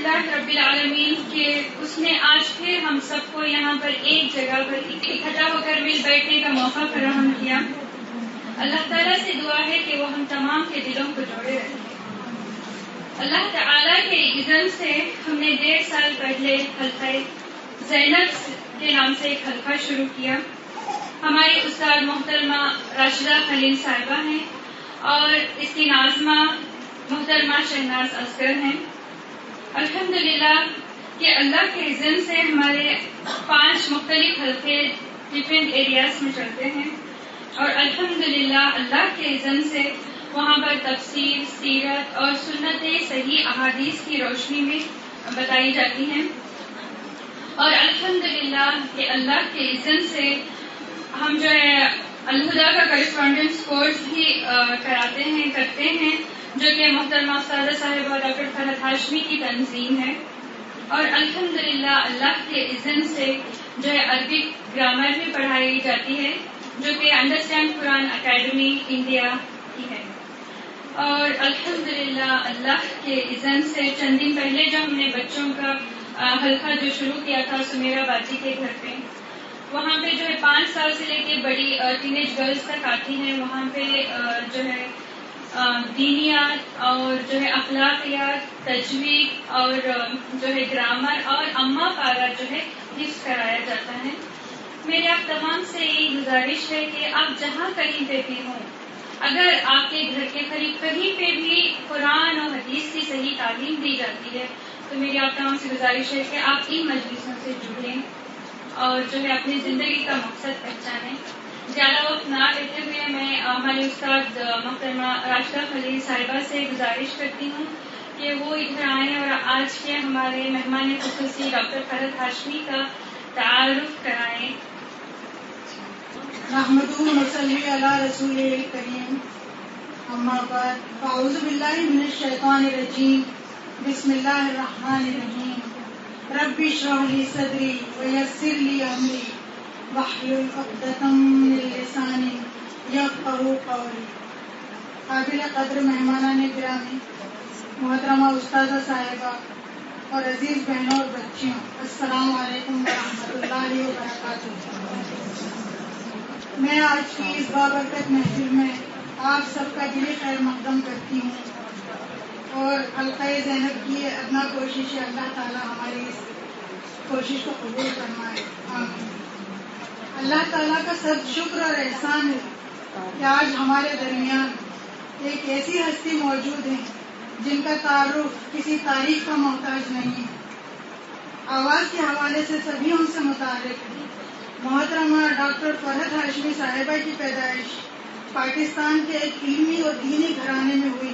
للہ رب العالمین کہ اس نے آج پھر ہم سب کو یہاں پر ایک جگہ پر اکٹھا ہو کر مل بیٹھنے کا موقع فراہم کیا. اللہ تعالیٰ سے دعا ہے کہ وہ ہم تمام کے دلوں کو جوڑے رکھے. اللہ تعالیٰ کے اذن سے ہم نے 1.5 سال پہلے حلقہ زینب کے نام سے ایک حلقہ شروع کیا. ہماری استاد محترمہ راشدہ خلیل صاحبہ ہیں اور اس کی ناظمہ محترمہ شہناز اصغر ہیں. الحمدللہ کہ اللہ کے اذن سے ہمارے 5 مختلف حلقے ڈفرینٹ ایریاز میں چلتے ہیں اور الحمدللہ اللہ کے اذن سے وہاں پر تفسیر، سیرت اور سنت صحیح احادیث کی روشنی میں بتائی جاتی ہیں. اور الحمدللہ کہ اللہ کے اذن سے ہم جو ہے الہدا کا کرسپونڈنس کورس بھی کرتے ہیں جو کہ محترمہ استاذہ صاحبہ ڈاکٹر فرحت ہاشمی کی تنظیم ہے. اور الحمدللہ اللہ کے اذن سے جو ہے عربک گرامر بھی پڑھائی جاتی ہے جو کہ انڈرسٹینڈ قرآن اکیڈمی انڈیا کی ہے. اور الحمدللہ اللہ کے اذن سے چند دن پہلے جو ہم نے بچوں کا حلقہ جو شروع کیا تھا سمیرا باجی کے گھر پہ، وہاں پہ جو ہے 5 سال سے لے کے بڑی ٹینیج گرلز تک آتی ہیں. وہاں پہ جو ہے دینیات اور جو ہے اخلاقیات، تجوید اور جو ہے گرامر اور اماں پارا جو ہے حفظ کرایا جاتا ہے. میرے آپ تمام سے یہی گزارش ہے کہ آپ جہاں کہیں پہ بھی ہوں، اگر آپ کے گھر کے قریب کہیں پہ بھی قرآن اور حدیث کی صحیح تعلیم دی جاتی ہے تو میری آپ تمام سے گزارش ہے کہ آپ ان مجلسوں سے جڑیں اور جو ہے اپنی زندگی کا مقصد پہچانیں. زیادہ وقت نہ لیتے ہوئے میں ہمارے استاد محترمہ راشدہ خلیل صاحبہ سے گزارش کرتی ہوں کہ وہ ادھر آئیں اور آج کے ہمارے مہمان خصوصی ڈاکٹر فرحت ہاشمی کا تعارف کرائیں. نحمدہ و نصلی علی رسول کریم، اما بعد، اعوذ باللہ من الشیطان الرجیم، بسم اللہ الرحمن الرحیم. رب اشرح لی صدری ویسر لی امری واحلل عقدۃ من لسانی یفقہوا قولی. قابل قدر مہمانان گرامی، محترمہ استاذہ صاحبہ اور عزیز بہنوں اور بچیوں، السلام علیکم ورحمۃ اللہ وبرکاتہ. میں آج کی اس بابرکت محفل میں آپ سب کا دلی خیر مقدم کرتی ہوں اور حلقہ زینب کی ادنا کوشش ہے اللہ تعالیٰ ہماری اس کوشش کو قبول فرمائے، آمین. اللہ تعالیٰ کا سب شکر اور احسان ہے کہ آج ہمارے درمیان ایک ایسی ہستی موجود ہے جن کا تعارف کسی تاریخ کا محتاج نہیں ہے. آواز کے حوالے سے سبھی ان سے متعارف ہیں. محترمہ ڈاکٹر فرحت ہاشمی صاحبہ کی پیدائش پاکستان کے ایک علمی اور دینی گھرانے میں ہوئی.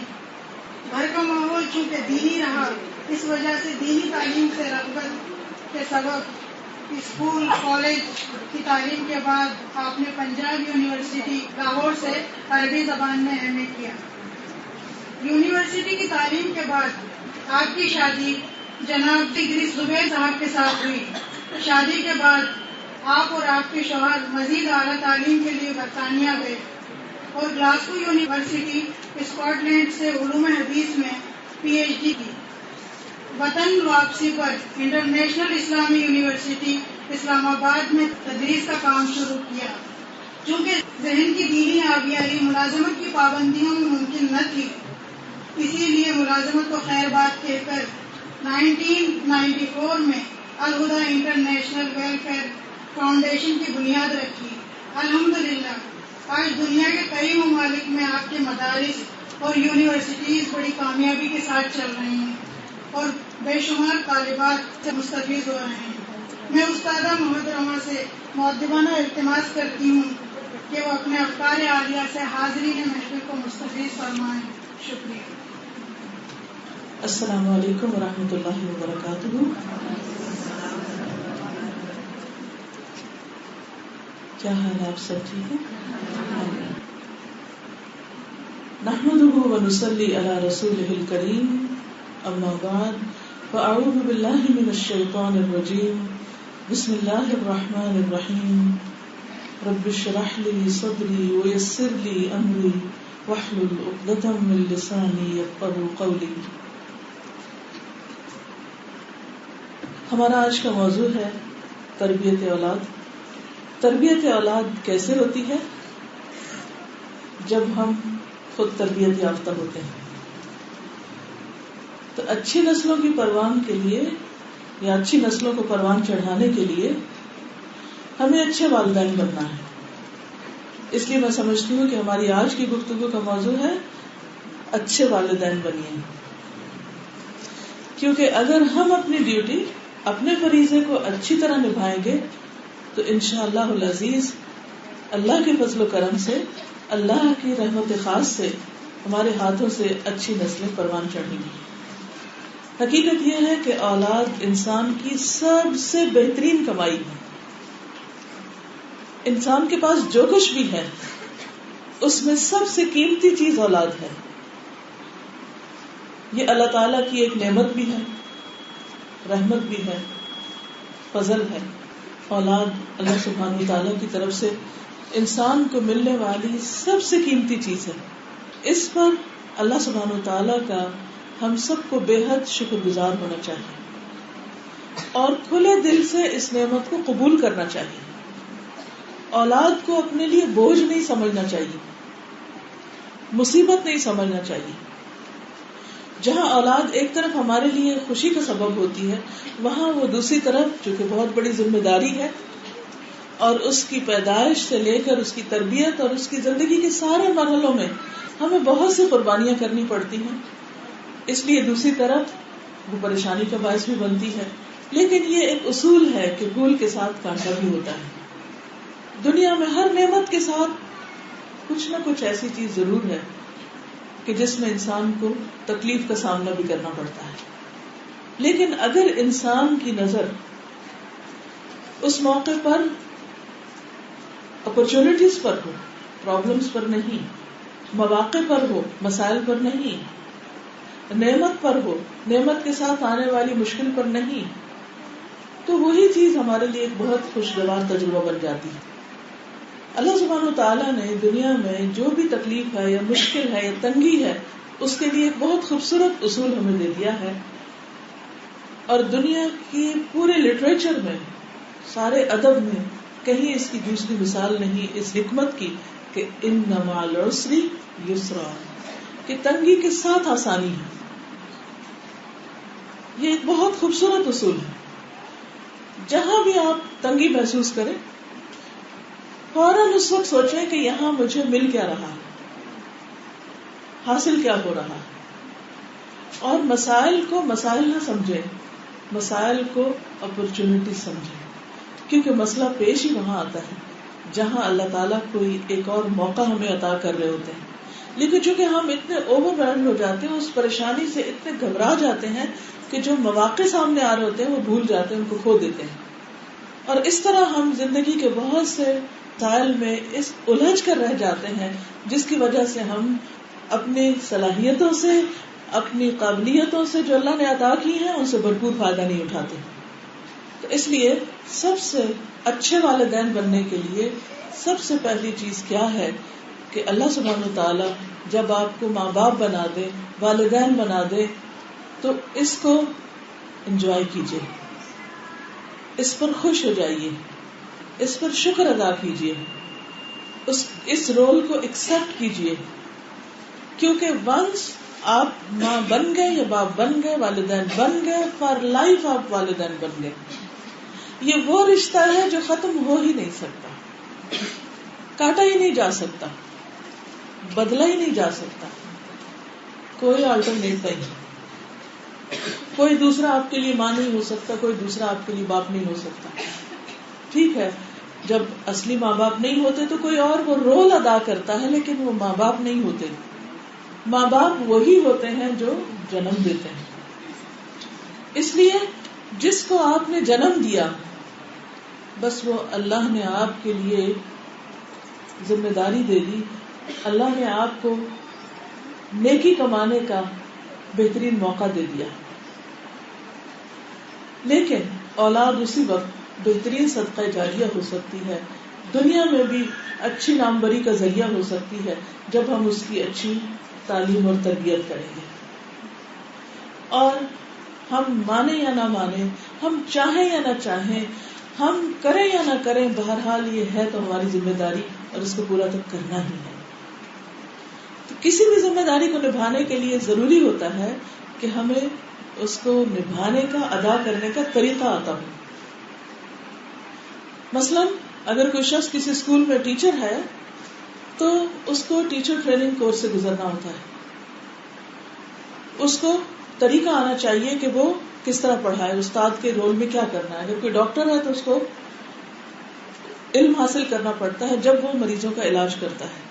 گھر کا ماحول چونکہ دینی رہا، اس وجہ سے دینی تعلیم سے رغبت کے سبب اسکول کالج کی تعلیم کے بعد آپ نے پنجاب یونیورسٹی لاہور سے عربی زبان میں ایم اے کیا. یونیورسٹی کی تعلیم کے بعد آپ کی شادی جناب ڈگری زبیر صاحب کے ساتھ ہوئی. شادی کے بعد آپ اور آپ کے شوہر مزید اعلیٰ تعلیم کے لیے برطانیہ گئے اور گلاسگو یونیورسٹی اسکاٹ لینڈ سے علوم حدیث میں پی ایچ ڈی کی. وطن واپسی پر انٹرنیشنل اسلامی یونیورسٹی اسلام آباد میں تدریس کا کام شروع کیا. چونکہ ذہن کی دینی آبیاری ملازمت کی پابندیوں میں ممکن نہ تھی، اسی لیے ملازمت کو خیر بات کہہ کر 1994 میں الہدا انٹرنیشنل ویلفیئر فاؤنڈیشن کی بنیاد رکھی. الحمدللہ آج دنیا کے کئی ممالک میں آپ کے مدارس اور یونیورسٹیز بڑی کامیابی کے ساتھ چل رہی ہیں اور بے شمار طالبات سے مستفید ہو رہے ہیں. میں استادہ محترمہ سے مؤدبانہ التماس کرتی ہوں کہ وہ اپنے افکار عالیہ سے حاضرین محفل کو مستفید فرمائیں. شکریہ. السلام علیکم ورحمۃ اللہ وبرکاتہ. کیا حال آپ سب ٹھیک ہے؟ نحمده ونصلي على رسوله الكريم، اما بعد فاعوذ بالله من الشيطان الرجيم. بسم الله الرحمن الرحيم. رب اشرح لي صدري ويسر لي امري واحلل عقدة من لساني يفقهوا قولي. ہمارا آج کا موضوع ہے تربیت اولاد. تربیت اولاد کیسے ہوتی ہے؟ جب ہم خود تربیت یافتہ ہوتے ہیں. تو اچھی نسلوں کی پروان کے لیے یا اچھی نسلوں کو پروان چڑھانے کے لیے ہمیں اچھے والدین بننا ہے. اس لیے میں سمجھتی ہوں کہ ہماری آج کی گفتگو کا موضوع ہے اچھے والدین بنیے. کیونکہ اگر ہم اپنی ڈیوٹی، اپنے فریضے کو اچھی طرح نبھائیں گے تو انشاءاللہ العزیز اللہ کے فضل و کرم سے، اللہ کی رحمت خاص سے ہمارے ہاتھوں سے اچھی نسلیں پروان چڑھیں گی. حقیقت یہ ہے کہ اولاد انسان کی سب سے بہترین کمائی ہے. انسان کے پاس جو کچھ بھی ہے اس میں سب سے قیمتی چیز اولاد ہے. یہ اللہ تعالیٰ کی ایک نعمت بھی ہے، رحمت بھی ہے، فضل ہے. اولاد اللہ سبحانہ وتعالیٰ کی طرف سے انسان کو ملنے والی سب سے قیمتی چیز ہے. اس پر اللہ سبحانہ وتعالیٰ کا ہم سب کو بے حد شکر گزار ہونا چاہیے اور کھلے دل سے اس نعمت کو قبول کرنا چاہیے. اولاد کو اپنے لیے بوجھ نہیں سمجھنا چاہیے، مصیبت نہیں سمجھنا چاہیے. جہاں اولاد ایک طرف ہمارے لیے خوشی کا سبب ہوتی ہے، وہاں وہ دوسری طرف جو کہ بہت بڑی ذمہ داری ہے اور اس کی پیدائش سے لے کر اس کی تربیت اور اس کی زندگی کے سارے مرحلوں میں ہمیں بہت سی قربانیاں کرنی پڑتی ہیں. اس لیے دوسری طرف وہ پریشانی کا باعث بھی بنتی ہے. لیکن یہ ایک اصول ہے کہ پھول کے ساتھ کانٹا بھی ہوتا ہے. دنیا میں ہر نعمت کے ساتھ کچھ نہ کچھ ایسی چیز ضرور ہے کہ جس میں انسان کو تکلیف کا سامنا بھی کرنا پڑتا ہے. لیکن اگر انسان کی نظر اس موقع پر اپرچونٹیز پر ہو، پرابلمز پر نہیں، مواقع پر ہو، مسائل پر نہیں، نعمت پر ہو، نعمت کے ساتھ آنے والی مشکل پر نہیں، تو وہی چیز ہمارے لیے ایک بہت خوشگوار تجربہ بن جاتی ہے. اللہ سبحانہ وتعالیٰ نے دنیا میں جو بھی تکلیف ہے یا مشکل ہے یا تنگی ہے، اس کے لیے ایک بہت خوبصورت اصول ہمیں دے دیا ہے. اور دنیا کی پورے لٹریچر میں، سارے ادب میں کہیں اس کی دوسری مثال نہیں اس حکمت کی کہ ان مع العسر یسرا، کہ تنگی کے ساتھ آسانی ہے. یہ ایک بہت خوبصورت اصول ہے. جہاں بھی آپ تنگی محسوس کریں، فوراً اس وقت سوچیں کہ یہاں مجھے مل کیا رہا ہے، حاصل کیا ہو رہا ہے. اور مسائل کو مسائل نہ سمجھیں، مسائل کو اپرچونٹی سمجھیں. کیونکہ مسئلہ پیش ہی وہاں آتا ہے جہاں اللہ تعالیٰ کوئی ایک اور موقع ہمیں عطا کر رہے ہوتے ہیں. لیکن چونکہ ہم اتنے اوور ویلڈ ہو جاتے ہیں، اس پریشانی سے اتنے گھبرا جاتے ہیں کہ جو مواقع سامنے آ رہے ہوتے ہیں وہ بھول جاتے ہیں، ان کو کھو دیتے ہیں. اور اس طرح ہم زندگی کے بہت سے مسائل میں اس الجھ کر رہ جاتے ہیں، جس کی وجہ سے ہم اپنی صلاحیتوں سے، اپنی قابلیتوں سے جو اللہ نے عطا کی ہیں، ان سے بھرپور فائدہ نہیں اٹھاتے. تو اس لیے سب سے اچھے والدین بننے کے لیے سب سے پہلی چیز کیا ہے کہ اللہ سبحانہ وتعالیٰ جب آپ کو ماں باپ بنا دے، والدین بنا دے، تو اس کو انجوائے کیجیے، اس پر خوش ہو جائیے، اس پر شکر ادا کیجیے، اس رول کو ایکسپٹ کیجیے. کیونکہ ونس آپ ماں بن گئے یا باپ بن گئے، والدین بن گئے، فار لائف آپ والدین بن گئے. یہ وہ رشتہ ہے جو ختم ہو ہی نہیں سکتا، کاٹا ہی نہیں جا سکتا، بدلا ہی نہیں جا سکتا. کوئی آلٹرنیٹ نہیں. کوئی دوسرا آپ کے لیے ماں نہیں ہو سکتا، کوئی دوسرا آپ کے لیے باپ نہیں ہو سکتا. ٹھیک ہے، جب اصلی ماں باپ نہیں ہوتے تو کوئی اور وہ رول ادا کرتا ہے، لیکن وہ ماں باپ نہیں ہوتے. ماں باپ وہی ہوتے ہیں جو جنم دیتے ہیں. اس لیے جس کو آپ نے جنم دیا، بس وہ اللہ نے آپ کے لیے ذمہ داری دے دی، اللہ نے آپ کو نیکی کمانے کا بہترین موقع دے دیا. لیکن اولاد اسی وقت بہترین صدقہ جاریہ ہو سکتی ہے، دنیا میں بھی اچھی ناموری کا ذریعہ ہو سکتی ہے جب ہم اس کی اچھی تعلیم اور تربیت کریں گے. اور ہم مانے یا نہ مانے، ہم چاہیں یا نہ چاہیں، ہم کریں یا نہ کریں، بہرحال یہ ہے تو ہماری ذمہ داری اور اس کو پورا تو کرنا ہی ہے. تو کسی بھی ذمہ داری کو نبھانے کے لیے ضروری ہوتا ہے کہ ہمیں اس کو نبھانے کا، ادا کرنے کا طریقہ آتا ہو. مثلا اگر کوئی شخص کسی اسکول میں ٹیچر ہے تو اس کو ٹیچر ٹریننگ کورس سے گزرنا ہوتا ہے. اس کو طریقہ آنا چاہیے کہ وہ کس طرح پڑھائے، استاد کے رول میں کیا کرنا ہے. اگر کوئی ڈاکٹر ہے تو اس کو علم حاصل کرنا پڑتا ہے جب وہ مریضوں کا علاج کرتا ہے.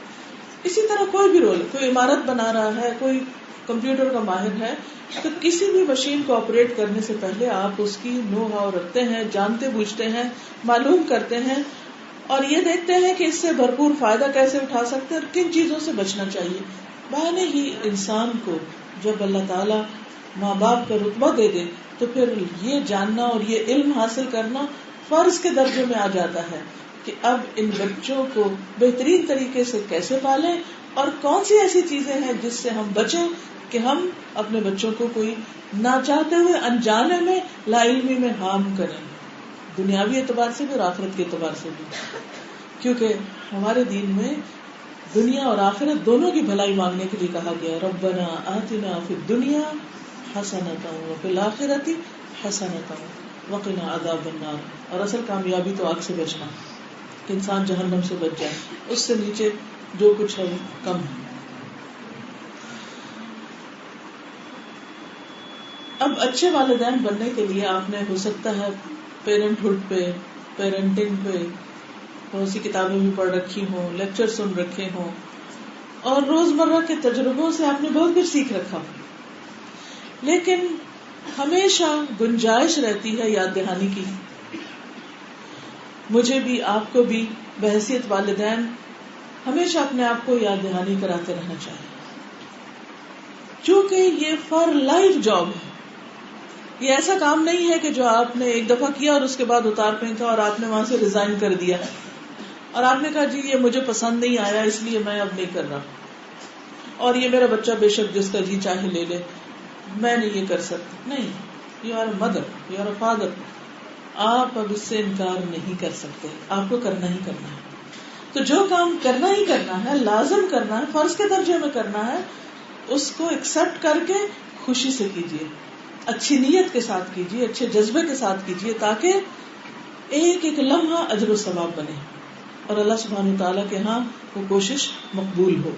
اسی طرح کوئی بھی رول، کوئی عمارت بنا رہا ہے، کوئی کمپیوٹر کا ماہر ہے، تو کسی بھی مشین کو آپریٹ کرنے سے پہلے آپ اس کی نو ہاؤ رکھتے ہیں، جانتے بوجھتے ہیں، معلوم کرتے ہیں اور یہ دیکھتے ہیں کہ اس سے بھرپور فائدہ کیسے اٹھا سکتے ہیں اور کن چیزوں سے بچنا چاہیے. بانے ہی انسان کو جب اللہ تعالیٰ ماں باپ کا رتبہ دے دے تو پھر یہ جاننا اور یہ علم حاصل کرنا فرض کے درجے میں آ جاتا ہے کہ اب ان بچوں کو بہترین طریقے سے کیسے پالیں اور کون سی ایسی چیزیں ہیں جس سے ہم بچیں کہ ہم اپنے بچوں کو کوئی نہ چاہتے ہوئے انجانے میں لا علمی میں ہارم کریں، دنیاوی اعتبار سے بھی اور آخرت کے اعتبار سے بھی. کیونکہ ہمارے دین میں دنیا اور آخرت دونوں کی بھلائی مانگنے کے لیے کہا گیا، ربنا آتنا فی الدنیا حسنۃ وفی الآخرۃ حسنۃ وقنا عذاب النار. اور اصل کامیابی تو آگ سے بچنا، کہ انسان جہنم سے بچ جائے، اس سے نیچے جو کچھ ہے وہ کم ہے. اب اچھے والدین بننے کے لیے آپ نے ہو سکتا ہے پیرنٹ ہوڈ پہ، پیرنٹنگ پہ بہت سی کتابیں بھی پڑھ رکھی ہوں، لیکچر سن رکھے ہوں اور روزمرہ کے تجربوں سے آپ نے بہت کچھ سیکھ رکھا، لیکن ہمیشہ گنجائش رہتی ہے یاد دہانی کی. مجھے بھی، آپ کو بھی بحیثیت والدین ہمیشہ اپنے آپ کو یاد دہانی کراتے رہنا چاہیے، چونکہ یہ فار لائف جاب ہے. یہ ایسا کام نہیں ہے کہ جو آپ نے ایک دفعہ کیا اور اس کے بعد اتار پھینکا اور آپ نے وہاں سے ریزائن کر دیا اور آپ نے کہا جی یہ مجھے پسند نہیں آیا اس لیے میں اب نہیں کر رہا، اور یہ میرا بچہ بے شک جس کا جی چاہے لے لے، میں نہیں یہ کر سکتا. نہیں، you are a mother, you are a father, آپ اب اس سے انکار نہیں کر سکتے، آپ کو کرنا ہی کرنا ہے. تو جو کام کرنا ہی کرنا ہے، لازم کرنا ہے، فرض کے درجے میں کرنا ہے، اس کو ایکسپٹ کر کے خوشی سے کیجیے، اچھی نیت کے ساتھ کیجیے، اچھے جذبے کے ساتھ کیجیے، تاکہ ایک ایک لمحہ اجر و ثواب بنے اور اللہ سبحانہ وتعالیٰ کے ہاں وہ کوشش مقبول ہو.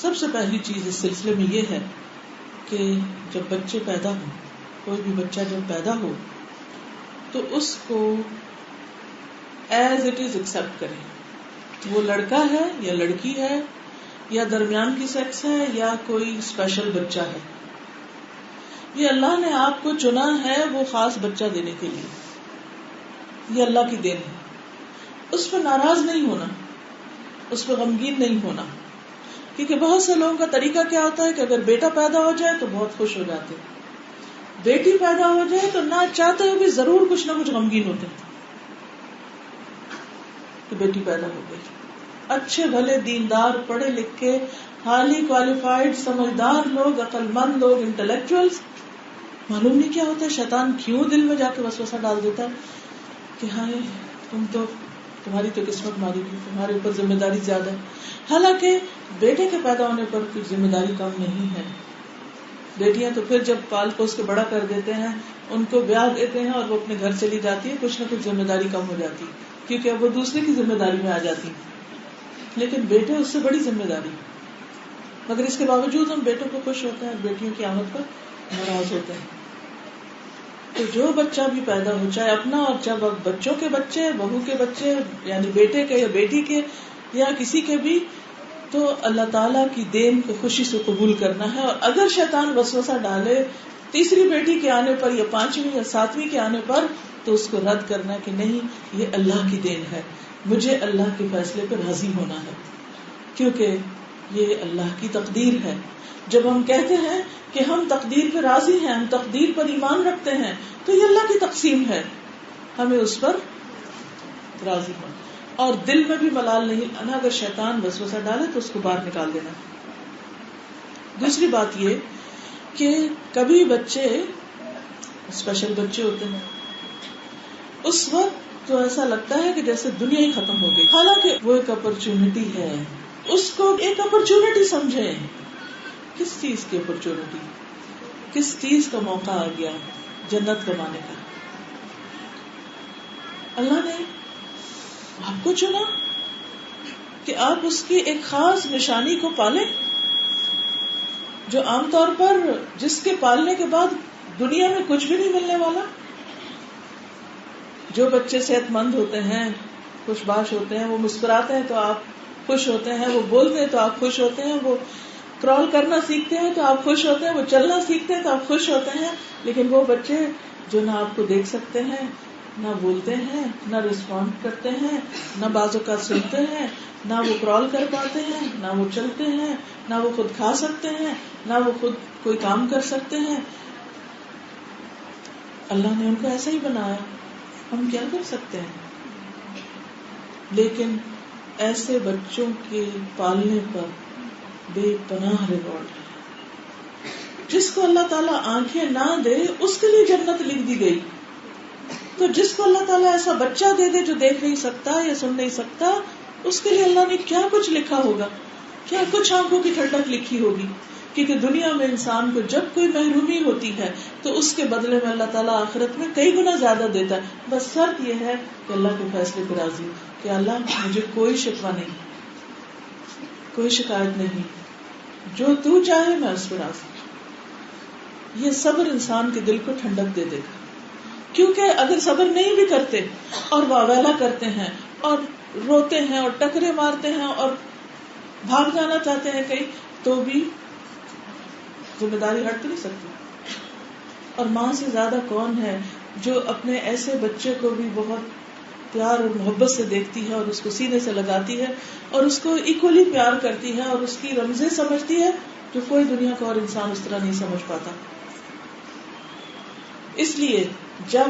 سب سے پہلی چیز اس سلسلے میں یہ ہے کہ جب بچے پیدا ہوں، کوئی بھی بچہ جب پیدا ہو تو اس کو ایز اٹ از ایکسپٹ کریں. وہ لڑکا ہے یا لڑکی ہے یا درمیان کی سیکس ہے یا کوئی اسپیشل بچہ ہے، یہ اللہ نے آپ کو چنا ہے وہ خاص بچہ دینے کے لیے، یہ اللہ کی دین ہے. اس پہ ناراض نہیں ہونا، اس پہ غمگین نہیں ہونا، کیونکہ بہت سے لوگوں کا طریقہ کیا ہوتا ہے کہ اگر بیٹا پیدا ہو جائے تو بہت خوش ہو جاتے، بیٹی پیدا ہو جائے تو نہ چاہتے ہوئے بھی ضرور کچھ نہ کچھ غمگین ہوتے کہ بیٹی پیدا ہو گئی. اچھے بھلے دیندار پڑھے لکھے ہالی کوالیفائڈ سمجھدار لوگ، عقل مند لوگ، انٹلیکچوئلز، معلوم نہیں کیا ہوتا ہے شیطان کیوں دل میں جا کے وسوسہ ڈال دیتا ہے کہ ہاں تمہاری تو قسمت ماری گئی، تمہارے اوپر ذمہ داری زیادہ ہے. حالانکہ بیٹے کے پیدا ہونے پر کوئی ذمہ داری کم نہیں ہے. بیٹیاں تو پھر جب پال پوس کے بڑا کر دیتے ہیں، ان کو بیاہ دیتے ہیں اور وہ اپنے گھر چلی جاتی ہے، کچھ نہ کچھ ذمہ داری کم ہو جاتی کیونکہ اب وہ دوسرے کی ذمہ داری میں آ جاتی. لیکن بیٹے اس سے بڑی ذمہ داری، مگر اس کے باوجود ہم بیٹوں کو خوش ہوتے ہیں اور بیٹیوں کی آمد پر ناراض ہوتے ہیں. تو جو بچہ بھی پیدا ہو، چاہے اپنا اور جب بچوں کے بچے، بہو کے بچے، یعنی بیٹے کے یا بیٹی کے یا کسی کے بھی، تو اللہ تعالیٰ کی دین کو خوشی سے قبول کرنا ہے. اور اگر شیطان وسوسہ ڈالے تیسری بیٹی کے آنے پر یا پانچویں یا ساتویں کے آنے پر، تو اس کو رد کرنا کہ نہیں، یہ اللہ کی دین ہے، مجھے اللہ کے فیصلے پر راضی ہونا ہے، کیونکہ یہ اللہ کی تقدیر ہے. جب ہم کہتے ہیں کہ ہم تقدیر پہ راضی ہیں، ہم تقدیر پر ایمان رکھتے ہیں، تو یہ اللہ کی تقسیم ہے، ہمیں اس پر راضی ہونا اور دل میں بھی ملال نہیں آنا. اگر شیطان وسوسہ ڈالے تو اس کو باہر نکال دینا. دوسری بات یہ کہ کبھی بچے اسپیشل بچے ہوتے ہیں، اس وقت تو ایسا لگتا ہے کہ جیسے دنیا ہی ختم ہو گئی، حالانکہ وہ ایک اپرچونٹی ہے. اس کو ایک اپرچونٹی سمجھیں. کس چیز کی اپرچونٹی؟ کس چیز کا موقع آ گیا؟ جنت کمانے کا. اللہ نے آپ کو چنا کہ آپ اس کی ایک خاص نشانی کو پالیں، جو عام طور پر جس کے پالنے کے بعد دنیا میں کچھ بھی نہیں ملنے والا. جو بچے صحت مند ہوتے ہیں، خوش باش ہوتے ہیں، وہ مسکراتے ہیں تو آپ خوش ہوتے ہیں، وہ بولتے ہیں تو آپ خوش ہوتے ہیں، وہ کرال کرنا سیکھتے ہیں تو آپ خوش ہوتے ہیں، وہ چلنا سیکھتے ہیں تو آپ خوش ہوتے ہیں. لیکن وہ بچے جو نہ آپ کو دیکھ سکتے ہیں، نہ بولتے ہیں، نہ رسپونڈ کرتے ہیں، نہ بازو کا سنتے ہیں، نہ وہ کرال کر پاتے ہیں، نہ وہ چلتے ہیں، نہ وہ خود کھا سکتے ہیں، نہ وہ خود کوئی کام کر سکتے ہیں. اللہ نے ان کو ایسا ہی بنایا، ہم کیا کر سکتے ہیں؟ لیکن ایسے بچوں کے پالنے پر بے پناہ ریوارڈ ہے. جس کو اللہ تعالیٰ آنکھیں نہ دے اس کے لیے جنت لکھ دی گئی، تو جس کو اللہ تعالیٰ ایسا بچہ دے دے جو دیکھ نہیں سکتا یا سن نہیں سکتا، اس کے لیے اللہ نے کیا کچھ لکھا ہوگا، کیا کچھ آنکھوں کی ٹھنڈک لکھی ہوگی. کیونکہ دنیا میں انسان کو جب کوئی محرومی ہوتی ہے تو اس کے بدلے میں اللہ تعالیٰ آخرت میں کئی گنا زیادہ دیتا ہے. بس شرط یہ ہے کہ اللہ کے فیصلے پر راضی ہو کہ اللہ مجھے کوئی شکوہ نہیں، کوئی شکایت نہیں، جو تو چاہے میں اس پر راضی. یہ صبر انسان کے دل کو ٹھنڈک دے دے گا. کیونکہ اگر صبر نہیں بھی کرتے اور واویلا کرتے ہیں اور روتے ہیں اور ٹکرے مارتے ہیں اور بھاگ جانا چاہتے ہیں کہیں، تو بھی ذمہ داری ہٹ تو نہیں سکتی. اور ماں سے زیادہ کون ہے جو اپنے ایسے بچے کو بھی بہت پیار اور محبت سے دیکھتی ہے اور اس کو سینے سے لگاتی ہے اور اس کو ایکولی پیار کرتی ہے اور اس کی رمزیں سمجھتی ہے جو کوئی دنیا کا اور انسان اس طرح نہیں سمجھ پاتا. اس لیے جب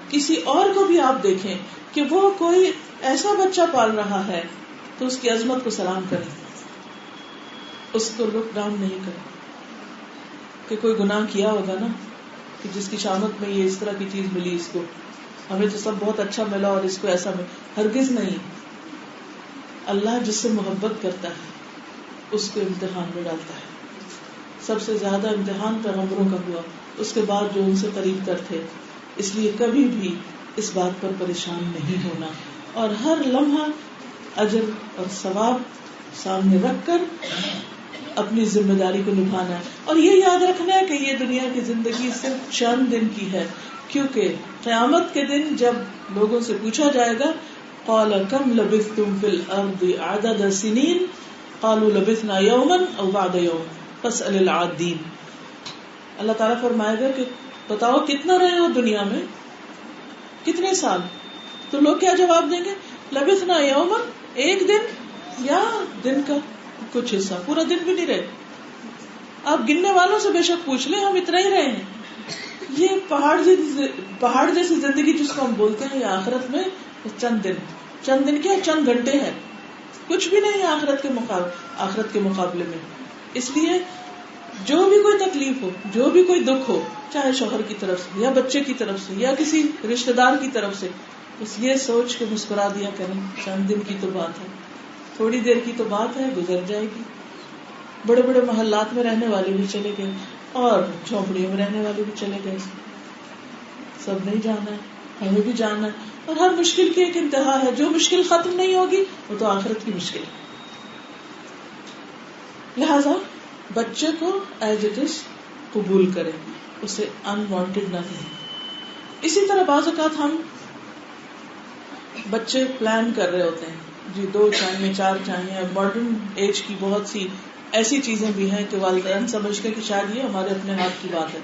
کسی اور کو بھی آپ دیکھیں کہ وہ کوئی ایسا بچہ پال رہا ہے تو اس کی عظمت کو سلام کریں، اس کو لک ڈاؤن نہیں کریں کہ کوئی گناہ کیا ہوگا نا کہ جس کی شامت میں یہ اس طرح کی چیز ملی، اس کو ہمیں تو سب بہت اچھا ملا اور اس کو ایسا ملا. ہرگز نہیں. اللہ جس سے محبت کرتا ہے اس کو امتحان میں ڈالتا ہے. سب سے زیادہ امتحان پیغمبروں کا ہوا، اس کے بعد جو ان سے قریب تر تھے. اس لیے کبھی بھی اس بات پر پریشان نہیں ہونا اور ہر لمحہ اجر اور ثواب سامنے رکھ کر اپنی ذمہ داری کو نبھانا ہے. اور یہ یاد رکھنا ہے کہ یہ دنیا کی زندگی صرف چند دن کی ہے، کیونکہ قیامت کے دن جب لوگوں سے پوچھا جائے گا قال کم لبثتم فی الارض عدد سنین قالوا لبثنا یوما او بعد یوم فاسأل العادین. اللہ تعالیٰ فرمائے گا کہ بتاؤ کتنا رہے ہو دنیا میں، کتنے سال؟ تو لوگ کیا جواب دیں گے؟ لبثنا یوما، ایک دن، یا دن کا کچھ حصہ، پورا دن بھی نہیں رہے. آپ گننے والوں سے بے شک پوچھ لیں، ہم اتنا ہی رہے ہیں. یہ پہاڑ جیسی زندگی جس کو ہم بولتے ہیں، یہ آخرت میں چند دن کیا چند گھنٹے ہیں، کچھ بھی نہیں ہے آخرت کے مقابلے میں. اس لیے جو بھی کوئی تکلیف ہو، جو بھی کوئی دکھ ہو، چاہے شوہر کی طرف سے یا بچے کی طرف سے یا کسی رشتہ دار کی طرف سے، بس یہ سوچ کے مسکرا دیا کریں چند دن کی تو بات ہے، تھوڑی دیر کی تو بات ہے، گزر جائے گی. بڑے بڑے محلات میں رہنے والے بھی چلے گئے اور جھونپڑیوں میں رہنے والے بھی چلے گئے. سب نہیں جانا ہے، ہمیں بھی جانا ہے. اور ہر مشکل کی ایک انتہا ہے، جو مشکل ختم نہیں ہوگی وہ تو آخرت کی مشکل ہے. لہذا بچے کو ایز اٹ از قبول کریں، اسے انوانٹیڈ نہ دیں. اسی طرح بعض اوقات ہم بچے پلان کر رہے ہوتے ہیں، جی 2 چاہیے 4 چاہیے. ماڈرن ایج کی بہت سی ایسی چیزیں بھی ہیں کہ والدین سمجھتے کہ شاید یہ ہمارے اپنے ہاتھ کی بات ہے.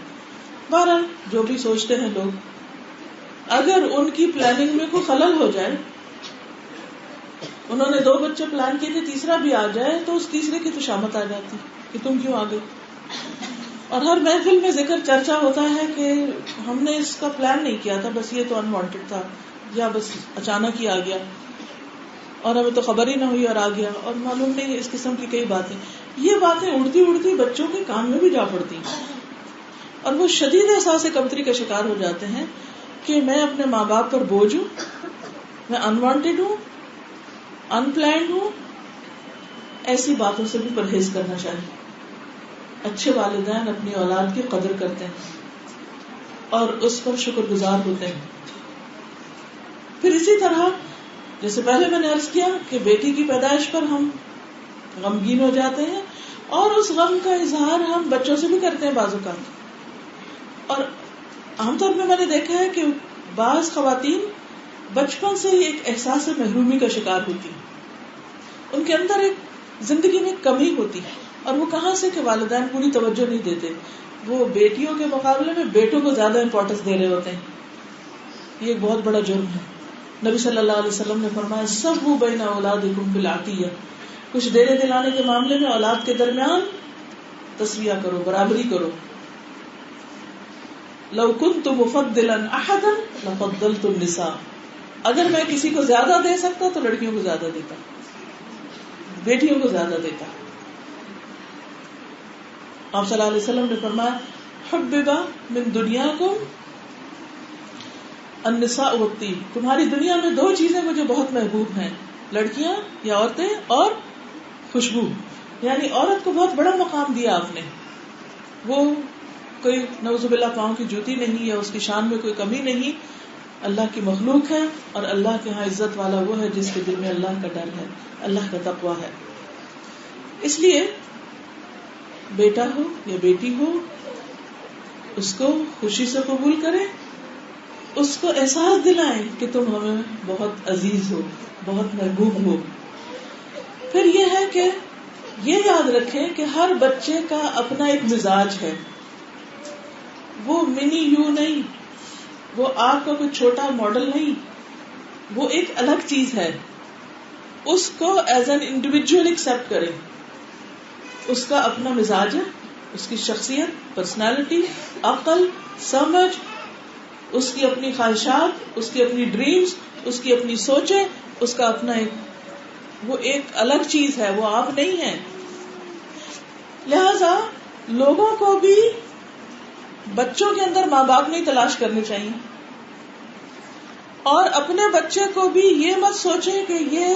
بہرحال جو بھی سوچتے ہیں لوگ، اگر ان کی پلاننگ میں کوئی خلل ہو جائے، انہوں نے 2 بچے پلان کیے تھے، تیسرا بھی آ جائے تو اس تیسرے کی تو شامت آ جاتی کہ تم کیوں آ گئے. اور ہر محفل میں ذکر چرچا ہوتا ہے کہ ہم نے اس کا پلان نہیں کیا تھا، بس یہ تو انوانٹیڈ تھا یا بس اچانک ہی آ گیا اور ہمیں تو خبر ہی نہ ہوئی اور آ گیا، اور معلوم نہیں اس قسم کی کئی باتیں. یہ باتیں اڑتی اڑتی بچوں کے کان میں بھی جا پڑتی ہیں. اور وہ شدید احساس کمتری کا شکار ہو جاتے ہیں کہ میں اپنے ماں باپ پر بوجھ ہوں، میں انوانٹیڈ ہوں، ان پلانڈ ہوں. ایسی باتوں سے بھی پرہیز کرنا چاہیے. اچھے والدین اپنی اولاد کی قدر کرتے ہیں اور اس پر شکر گزار ہوتے ہیں. پھر اسی طرح جیسے پہلے میں نے عرض کیا کہ بیٹی کی پیدائش پر ہم غمگین ہو جاتے ہیں اور اس غم کا اظہار ہم بچوں سے بھی کرتے ہیں بعض اوقات. اور عام طور پہ میں نے دیکھا ہے کہ بعض خواتین بچپن سے ہی ایک احساس محرومی کا شکار ہوتی ہیں. ان کے اندر ایک زندگی میں کمی ہوتی ہے اور وہ کہاں سے کہ والدین پوری توجہ نہیں دیتے. وہ بیٹیوں کے مقابلے میں بیٹوں کو زیادہ امپورٹنس دے رہے ہوتے ہیں. یہ ایک بہت بڑا جرم ہے. نبی صلی اللہ علیہ وسلم نے فرمایا سووا بین اولادکم بالعطیہ، کچھ دینے دلانے کے معاملے میں اولاد کے درمیان تسویہ کرو، برابری کرو. لو کنت مفضلا احدا لفضلت النساء، اگر میں کسی کو زیادہ دے سکتا تو لڑکیوں کو زیادہ دیتا، بیٹیوں کو زیادہ دیتا. آپ صلی اللہ علیہ وسلم نے فرمایا حبب من دنیاکم النساء والطیب، تمہاری دنیا میں دو چیزیں مجھے بہت محبوب ہیں، لڑکیاں یا عورتیں اور خوشبو. یعنی عورت کو بہت بڑا مقام دیا آپ نے. وہ کوئی نعوذ باللہ پاؤں کی جوتی نہیں یا اس کی شان میں کوئی کمی نہیں، اللہ کی مخلوق ہے اور اللہ کے ہاں عزت والا وہ ہے جس کے دل میں اللہ کا ڈر ہے، اللہ کا تقویٰ ہے. اس لیے بیٹا ہو یا بیٹی ہو اس کو خوشی سے قبول کریں، اس کو احساس دلائیں کہ تم ہمیں بہت عزیز ہو، بہت محبوب ہو. پھر یہ ہے کہ یہ یاد رکھیں کہ ہر بچے کا اپنا ایک مزاج ہے. وہ منی یو نہیں، وہ آپ کا کوئی چھوٹا ماڈل نہیں، وہ ایک الگ چیز ہے. اس کو ایز این انڈیویجول ایکسپٹ کریں. اس کا اپنا مزاج ہے، اس کی شخصیت، پرسنالٹی، عقل، سمجھ، اس کی اپنی خواہشات، اس کی اپنی ڈریمز، اس کی اپنی سوچیں، اس کا اپنا وہ ایک الگ چیز ہے، وہ آپ نہیں ہیں. لہذا لوگوں کو بھی بچوں کے اندر ماں باپ نہیں تلاش کرنے چاہیے اور اپنے بچے کو بھی یہ مت سوچے کہ یہ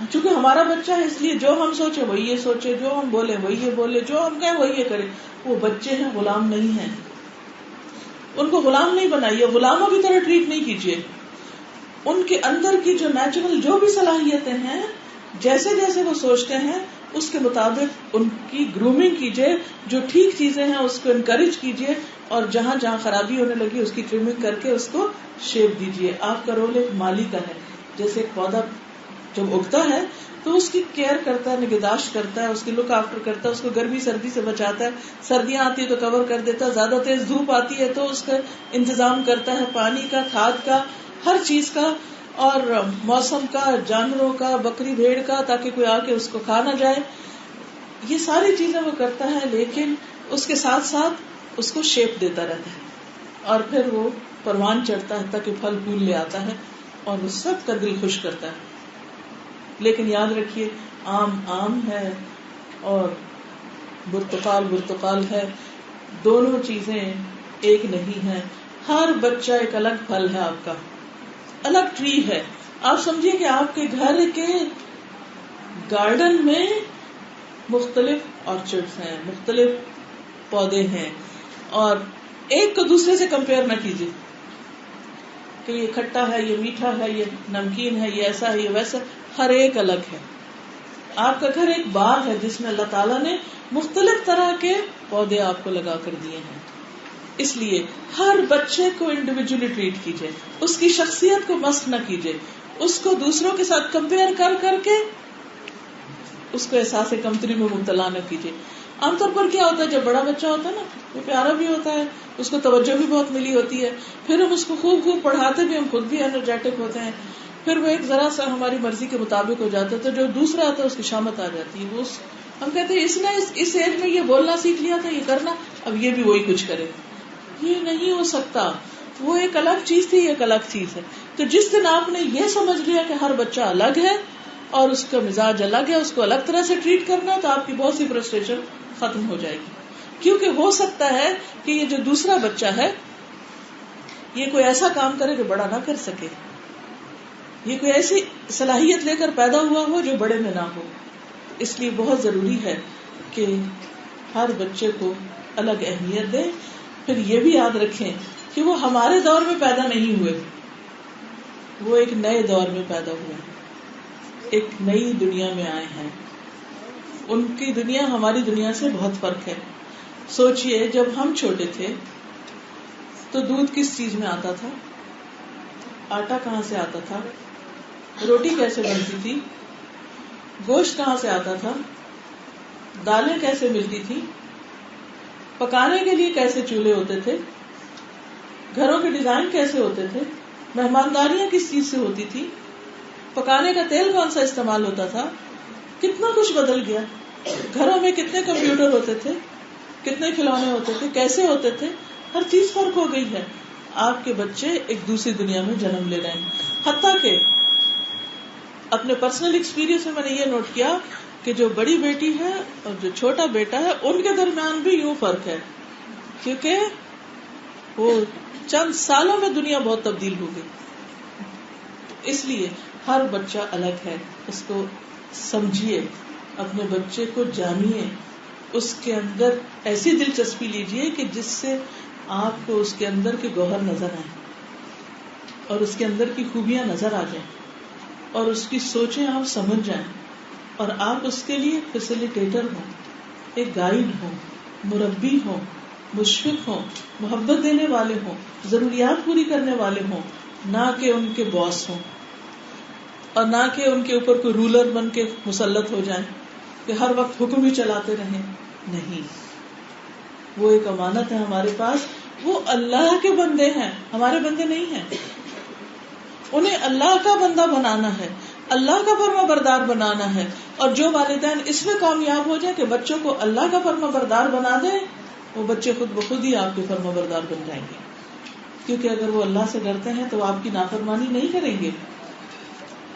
چونکہ ہمارا بچہ ہے اس لیے جو ہم سوچے وہی یہ سوچے، جو ہم بولے وہی یہ بولے، جو ہم کہیں وہی یہ کرے. وہ بچے ہیں، غلام نہیں ہیں. ان کو غلام نہیں بنائیے، غلاموں کی طرح ٹریٹ نہیں کیجیے. ان کے اندر کی جو نیچرل جو بھی صلاحیتیں ہیں، جیسے جیسے وہ سوچتے ہیں اس کے مطابق ان کی گرومنگ کیجیے. جو ٹھیک چیزیں ہیں اس کو انکریج کیجیے اور جہاں جہاں خرابی ہونے لگی اس کی ٹریمنگ کر کے اس کو شیپ دیجیے. آپ کا رول ایک مالی کا ہے. جیسے ایک پودا جب اگتا ہے تو اس کی کیئر کرتا ہے، نگہداشت کرتا ہے، اس کی لک آفٹر کرتا ہے، اس کو گرمی سردی سے بچاتا ہے، سردیاں آتی ہے تو کور کر دیتا ہے، زیادہ تیز دھوپ آتی ہے تو اس کا انتظام کرتا ہے، پانی کا، کھاد کا، ہر چیز کا، اور موسم کا، جانوروں کا، بکری بھیڑ کا، تاکہ کوئی آ کے اس کو کھا نہ جائے. یہ ساری چیزیں وہ کرتا ہے، لیکن اس کے ساتھ ساتھ اس کو شیپ دیتا رہتا ہے اور پھر وہ پروان چڑھتا ہے تاکہ پھل پھول لے آتا ہے اور وہ سب کا دل خوش کرتا ہے. لیکن یاد رکھیے آم ہے اور برتقال ہے، دونوں چیزیں ایک نہیں ہیں. ہر بچہ ایک الگ پھل ہے، آپ کا الگ ٹری ہے. آپ سمجھیے کہ آپ کے گھر کے گارڈن میں مختلف آرچرڈز ہیں، مختلف پودے ہیں، اور ایک کو دوسرے سے کمپیئر نہ کیجیے کہ یہ کھٹا ہے، یہ میٹھا ہے، یہ نمکین ہے، یہ ایسا ہے، یہ ویسا. ہر ایک الگ ہے. آپ کا گھر ایک باغ ہے جس میں اللہ تعالیٰ نے مختلف طرح کے پودے آپ کو لگا کر دیے ہیں. اس لیے ہر بچے کو انڈیویجولی ٹریٹ کیجیے، اس کی شخصیت کو مسخ نہ کیجیے، اس کو دوسروں کے ساتھ کمپیئر کر کے اس کو احساس کمتری میں مبتلا نہ کیجیے. عام طور پر کیا ہوتا ہے جب بڑا بچہ ہوتا ہے نا، وہ پیارا بھی ہوتا ہے، اس کو توجہ بھی بہت ملی ہوتی ہے، پھر ہم اس کو خوب پڑھاتے بھی، ہم خود بھی انرجیٹک ہوتے ہیں، پھر وہ ایک ذرا سا ہماری مرضی کے مطابق ہو جاتا ہے تو جو دوسرا آتا ہے اس کی شامت آ جاتی ہے. ہم کہتے ہیں اس نے اس ایج میں یہ بولنا سیکھ لیا تھا، یہ کرنا، اب یہ بھی وہی کچھ کرے. یہ نہیں ہو سکتا. وہ ایک الگ چیز تھی، ایک الگ چیز ہے. تو جس دن آپ نے یہ سمجھ لیا کہ ہر بچہ الگ ہے اور اس کا مزاج الگ ہے، اس کو الگ طرح سے ٹریٹ کرنا ہے، تو آپ کی بہت سی فرسٹریشن ختم ہو جائے گی. کیونکہ ہو سکتا ہے کہ یہ جو دوسرا بچہ ہے یہ کوئی ایسا کام کرے جو بڑا نہ کر سکے، یہ کوئی ایسی صلاحیت لے کر پیدا ہوا ہو جو بڑے میں نہ ہو. اس لیے بہت ضروری ہے کہ ہر بچے کو الگ اہمیت دیں. پھر یہ بھی یاد رکھیں کہ وہ ہمارے دور میں پیدا نہیں ہوئے، وہ ایک نئے دور میں پیدا ہوئے، ایک نئی دنیا میں آئے ہیں. ان کی دنیا ہماری دنیا سے بہت فرق ہے. سوچئے جب ہم چھوٹے تھے تو دودھ کس چیز میں آتا تھا، آٹا کہاں سے آتا تھا، روٹی کیسے بنتی تھی، گوشت کہاں سے آتا تھا، دالیں کیسے ملتی تھی، پکانے کے لیے کیسے چولہے ہوتے تھے، گھروں کے ڈیزائن کیسے ہوتے تھے، مہمانداریاں کس چیز سے ہوتی تھی، پکانے کا تیل کون سا استعمال ہوتا تھا. کتنا کچھ بدل گیا. گھروں میں کتنے کمپیوٹر ہوتے تھے، کتنے کھلونے ہوتے تھے، کیسے ہوتے تھے، ہر چیز فرق ہو گئی ہے. آپ کے بچے ایک دوسری دنیا میں جنم لے رہے ہیں. حتیٰ کہ اپنے پرسنل ایکسپیرینس میں نے یہ نوٹ کیا کہ جو بڑی بیٹی ہے اور جو چھوٹا بیٹا ہے ان کے درمیان بھی یوں فرق ہے، کیونکہ وہ چند سالوں میں دنیا بہت تبدیل ہو گئی. اس لیے ہر بچہ الگ ہے، اس کو سمجھیے، اپنے بچے کو جانیے، اس کے اندر ایسی دلچسپی لیجیے کہ جس سے آپ کو اس کے اندر کے گوہر نظر آئیں اور اس کے اندر کی خوبیاں نظر آ جائیں اور اس کی سوچیں آپ سمجھ جائیں، اور آپ اس کے لیے فیسیلیٹیٹر ہوں، ایک گائیڈ ہوں، مربی ہوں، مشفق ہوں، محبت دینے والے ہوں، ضروریات پوری کرنے والے ہوں، نہ کہ ان کے باس ہوں اور نہ کہ ان کے اوپر کوئی رولر بن کے مسلط ہو جائیں کہ ہر وقت حکم ہی چلاتے رہیں. نہیں، وہ ایک امانت ہے ہمارے پاس. وہ اللہ کے بندے ہیں، ہمارے بندے نہیں ہیں. انہیں اللہ کا بندہ بنانا ہے، اللہ کا فرما بردار بنانا ہے. اور جو والدین اس میں کامیاب ہو جائیں کہ بچوں کو اللہ کا فرما بردار بنا دیں، وہ بچے خود بخود ہی آپ کے فرما بردار بن جائیں گے. کیونکہ اگر وہ اللہ سے ڈرتے ہیں تو وہ آپ کی نافرمانی نہیں کریں گے.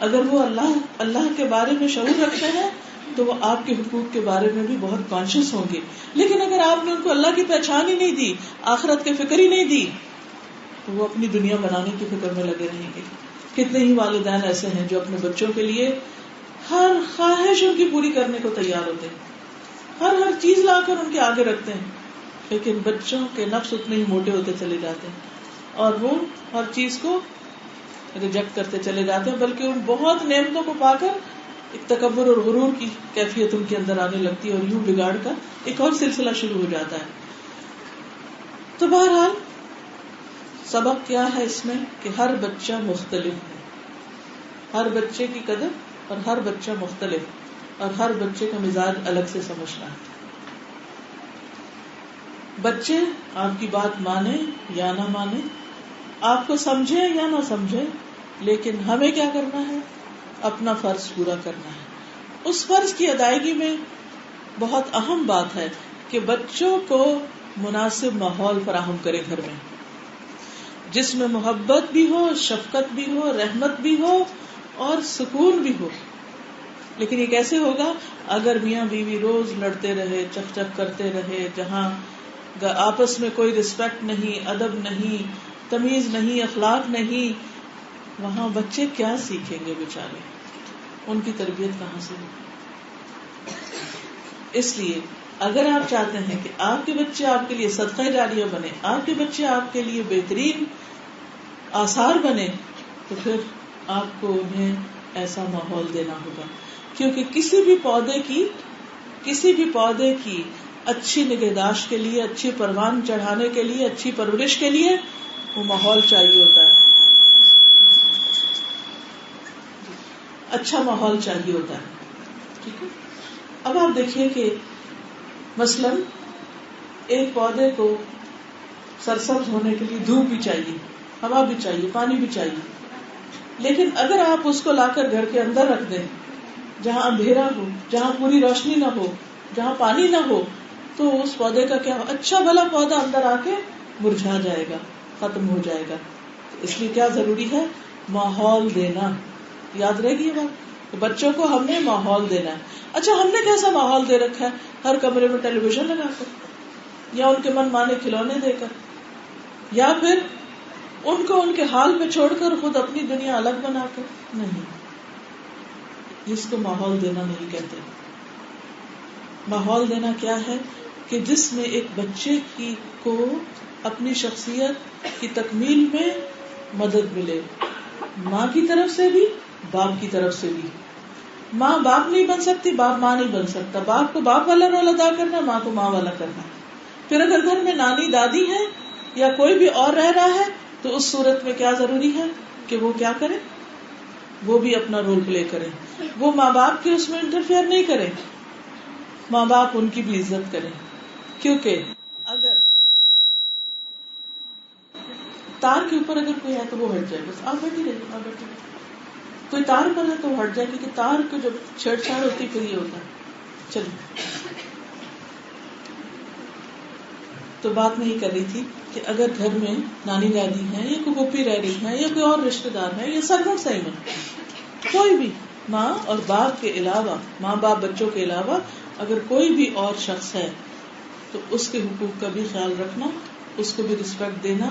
اگر وہ اللہ کے بارے میں شعور رکھتے ہیں تو وہ آپ کے حقوق کے بارے میں بھی بہت کانشیس ہوں گے. لیکن اگر آپ نے ان کو اللہ کی پہچان ہی نہیں دی، آخرت کی فکر ہی نہیں دی، تو وہ اپنی دنیا بنانے کی فکر میں لگے رہیں گے. کتنے ہی والدین ایسے ہیں جو اپنے بچوں کے لیے ہر خواہش ان کی پوری کرنے کو تیار ہوتے ہیں، ہر چیز لا کر ان کے آگے رکھتے ہیں، لیکن بچوں کے نفس اتنے ہی موٹے ہوتے چلے جاتے ہیں اور وہ ہر چیز کو ریجیکٹ کرتے چلے جاتے ہیں، بلکہ ان بہت نعمتوں کو پا کر ایک تکبر اور غرور کی کیفیت ان کے اندر آنے لگتی ہے اور یوں بگاڑ کا ایک اور سلسلہ شروع ہو جاتا ہے. تو بہرحال سبق کیا ہے اس میں کہ ہر بچہ مختلف ہے، ہر بچے کی قدر اور ہر بچہ مختلف، اور ہر بچے کا مزاج الگ سے سمجھنا ہے. بچے آپ کی بات مانے یا نہ مانے، آپ کو سمجھے یا نہ سمجھے، لیکن ہمیں کیا کرنا ہے؟ اپنا فرض پورا کرنا ہے. اس فرض کی ادائیگی میں بہت اہم بات ہے کہ بچوں کو مناسب ماحول فراہم کرے گھر میں، جس میں محبت بھی ہو، شفقت بھی ہو، رحمت بھی ہو اور سکون بھی ہو. لیکن یہ کیسے ہوگا؟ اگر میاں بیوی روز لڑتے رہے، چک چک کرتے رہے، جہاں آپس میں کوئی رسپیکٹ نہیں، ادب نہیں، تمیز نہیں، اخلاق نہیں، وہاں بچے کیا سیکھیں گے بیچارے؟ ان کی تربیت کہاں سے ہوگی؟ اس لیے اگر آپ چاہتے ہیں کہ آپ کے بچے آپ کے لیے صدقہ جاریہ بنے، آپ کے بچے آپ کے لیے بہترین آثار بنے، تو پھر آپ کو انہیں ایسا ماحول دینا ہوگا. کیونکہ کسی بھی پودے کی اچھی نگہداشت کے لیے، اچھی پروان چڑھانے کے لیے، اچھی پرورش کے لیے وہ ماحول چاہیے ہوتا ہے، اچھا ماحول چاہیے ہوتا ہے. ٹھیک ہے. اب آپ دیکھیے کہ مثلا ایک پودے کو سرسبز ہونے کے لیے دھوپ بھی چاہیے، ہوا بھی چاہیے، پانی بھی چاہیے. لیکن اگر آپ اس کو لا کر گھر کے اندر رکھ دیں، جہاں اندھیرا ہو، جہاں پوری روشنی نہ ہو، جہاں پانی نہ ہو، تو اس پودے کا کیا ہو؟ اچھا بھلا پودا اندر آ کے مرجھا جائے گا، ختم ہو جائے گا. اس لیے کیا ضروری ہے؟ ماحول دینا. یاد رہے گی یہ بات کہ بچوں کو ہم نے ماحول دینا ہے. اچھا، ہم نے کیسا ماحول دے رکھا ہے؟ ہر کمرے میں ٹیلی ویژن لگا کر، یا ان کے من مانے کھلونے دے کر، یا پھر ان کو ان کے حال پہ چھوڑ کر خود اپنی دنیا الگ بنا کر. نہیں، جس کو ماحول دینا نہیں کہتے. ماحول دینا کیا ہے کہ جس میں ایک بچے کو اپنی شخصیت کی تکمیل میں مدد ملے، ماں کی طرف سے بھی باپ کی طرف سے بھی. ماں باپ نہیں بن سکتی، باپ ماں نہیں بن سکتا. باپ کو باپ والا رول ادا کرنا، ماں کو ماں والا کرنا. پھر اگر گھر میں نانی دادی ہے یا کوئی بھی اور رہ رہا ہے تو اس صورت میں کیا ضروری ہے کہ وہ کیا کرے، وہ بھی اپنا رول پلے کرے. وہ ماں باپ کے اس میں انٹرفیئر نہیں کرے، ماں باپ ان کی بھی عزت کرے. کیونکہ اگر تار کے اوپر اگر کوئی ہے تو وہ ہٹ جائے، بس آپ بیٹھی رہیے، آپ بیٹھی رہیے. کوئی تار پر ہے تو وہ ہٹ جائے، کیونکہ تار کو جب چھیڑ چھاڑ ہوتی پھر یہ ہوتا ہے. چلیے، تو بات میں یہ کر رہی تھی کہ اگر گھر میں نانی دادی ہیں یا کوئی پھوپھی رہ رہی ہیں یا کوئی اور رشتے دار ہیں یا سگوں صحیح میں کوئی بھی، ماں اور باپ کے علاوہ، ماں باپ بچوں کے علاوہ اگر کوئی بھی اور شخص ہے تو اس کے حقوق کا بھی خیال رکھنا، اس کو بھی رسپیکٹ دینا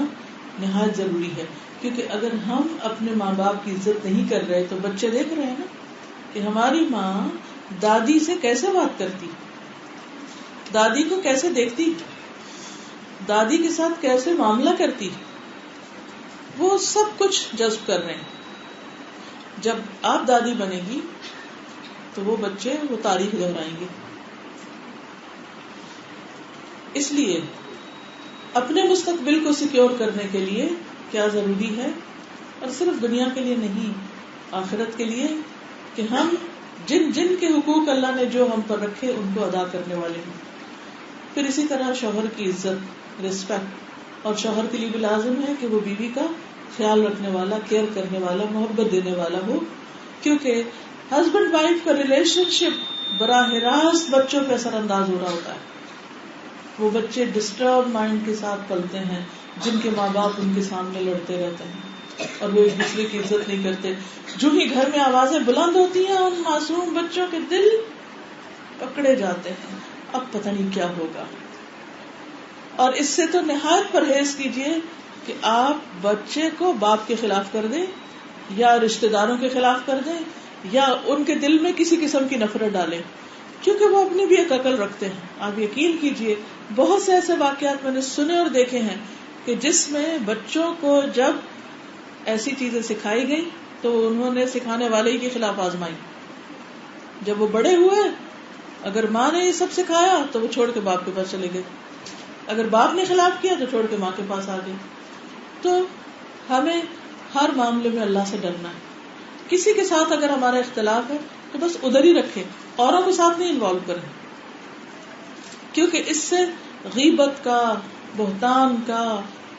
نہایت ضروری ہے. کیونکہ اگر ہم اپنے ماں باپ کی عزت نہیں کر رہے تو بچے دیکھ رہے ہیں نا کہ ہماری ماں دادی سے کیسے بات کرتی، دادی کو کیسے دیکھتی، دادی کے ساتھ کیسے معاملہ کرتی، وہ سب کچھ جذب کر رہے ہیں. جب آپ دادی بنے گی تو وہ بچے وہ تاریخ دہرائیں گے. اس لیے اپنے مستقبل کو سیکیور کرنے کے لیے کیا ضروری ہے، اور صرف دنیا کے لیے نہیں، آخرت کے لیے، کہ ہم جن جن کے حقوق اللہ نے جو ہم پر رکھے ان کو ادا کرنے والے ہیں. پھر اسی طرح شوہر کی عزت، ریسپیکٹ، اور شوہر کے لیے بھی لازم ہے کہ وہ بیوی کا خیال رکھنے والا، کیئر کرنے والا، محبت دینے والا ہو. کیونکہ ہسبینڈ وائف کا ریلیشن شپ براہ راست بچوں پہ اثر انداز ہو رہا ہوتا ہے. وہ بچے ڈسٹرب مائنڈ کے ساتھ پلتے ہیں جن کے ماں باپ ان کے سامنے لڑتے رہتے ہیں اور وہ ایک دوسرے کی عزت نہیں کرتے. جو ہی گھر میں آوازیں بلند ہوتی ہیں ان معصوم بچوں کے دل پکڑے جاتے ہیں، اب پتہ نہیں کیا ہوگا. اور اس سے تو نہایت پرہیز کیجیے کہ آپ بچے کو باپ کے خلاف کر دیں یا رشتہ داروں کے خلاف کر دیں یا ان کے دل میں کسی قسم کی نفرت ڈالیں، کیونکہ وہ اپنی بھی ایک عقل رکھتے ہیں. آپ یقین کیجیے بہت سے ایسے واقعات میں نے سنے اور دیکھے ہیں کہ جس میں بچوں کو جب ایسی چیزیں سکھائی گئی تو انہوں نے سکھانے والے ہی کے خلاف آزمائی. جب وہ بڑے ہوئے، اگر ماں نے یہ سب سکھایا تو وہ چھوڑ کے باپ کے پاس چلے گئے، اگر باپ نے خلاف کیا تو چھوڑ کے ماں کے پاس آ گئے. تو ہمیں ہر معاملے میں اللہ سے ڈرنا ہے. کسی کے ساتھ اگر ہمارا اختلاف ہے تو بس ادھر ہی رکھیں، اوروں کو ساتھ نہیں انوالو کریں، کیونکہ اس سے غیبت کا، بہتان کا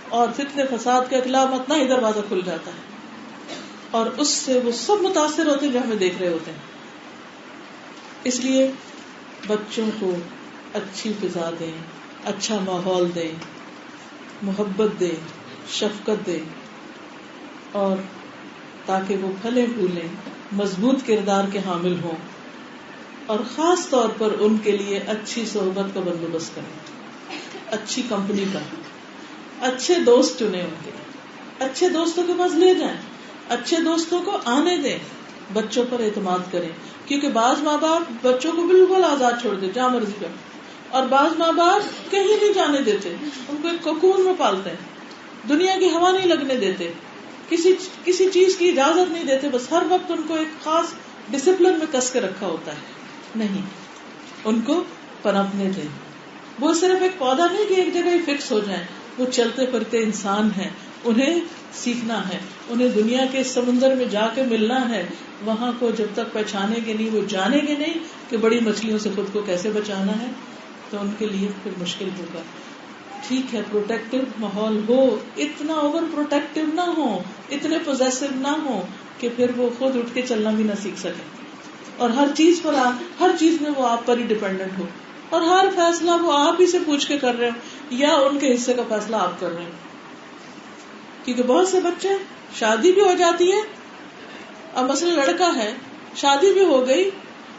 اور فتنہ فساد کا اطلاع اتنا ہی دروازہ کھل جاتا ہے اور اس سے وہ سب متاثر ہوتے ہیں جو ہمیں دیکھ رہے ہوتے ہیں. اس لیے بچوں کو اچھی فضا دیں، اچھا ماحول دیں، محبت دیں، شفقت دیں، اور تاکہ وہ پھلے پھولیں، مضبوط کردار کے حامل ہوں. اور خاص طور پر ان کے لیے اچھی صحبت کا بندوبست کریں، اچھی کمپنی کا، اچھے دوست چنیں، ان کے اچھے دوستوں کے پاس لے جائیں، اچھے دوستوں کو آنے دیں، بچوں پر اعتماد کریں. کیونکہ بعض ماں باپ بچوں کو بالکل آزاد چھوڑ دے جہاں مرضی کر، اور بعض ماں باپ کہیں نہیں جانے دیتے، ان کو ایک کوکون میں پالتے ہیں، دنیا کی ہوا نہیں لگنے دیتے، کسی چیز کی اجازت نہیں دیتے، بس ہر وقت ان کو ایک خاص ڈسپلن میں کس کے رکھا ہوتا ہے. نہیں، ان کو پنپنے دیں. وہ صرف ایک پودا نہیں کہ ایک جگہ ہی فکس ہو جائیں، وہ چلتے پھرتے انسان ہیں، انہیں سیکھنا ہے، انہیں دنیا کے سمندر میں جا کے ملنا ہے. وہاں کو جب تک پہچانیں گے نہیں، وہ جانیں گے نہیں کہ بڑی مچھلیوں سے خود کو کیسے بچانا ہے، تو ان کے لیے پھر مشکل ہوگا. ٹھیک ہے، پروٹیکٹیو ماحول ہو، اتنا اوور پروٹیکٹیو نہ ہو، اتنے پوزیسو نہ ہو کہ پھر وہ خود اٹھ کے چلنا بھی نہ سیکھ سکے اور ہر چیز میں وہ آپ پر ہی ڈیپینڈنٹ ہو اور ہر فیصلہ وہ آپ ہی سے پوچھ کے کر رہے ہو یا ان کے حصے کا فیصلہ آپ کر رہے ہو. کیونکہ بہت سے بچے شادی بھی ہو جاتی ہے، اب مثلا لڑکا ہے، شادی بھی ہو گئی،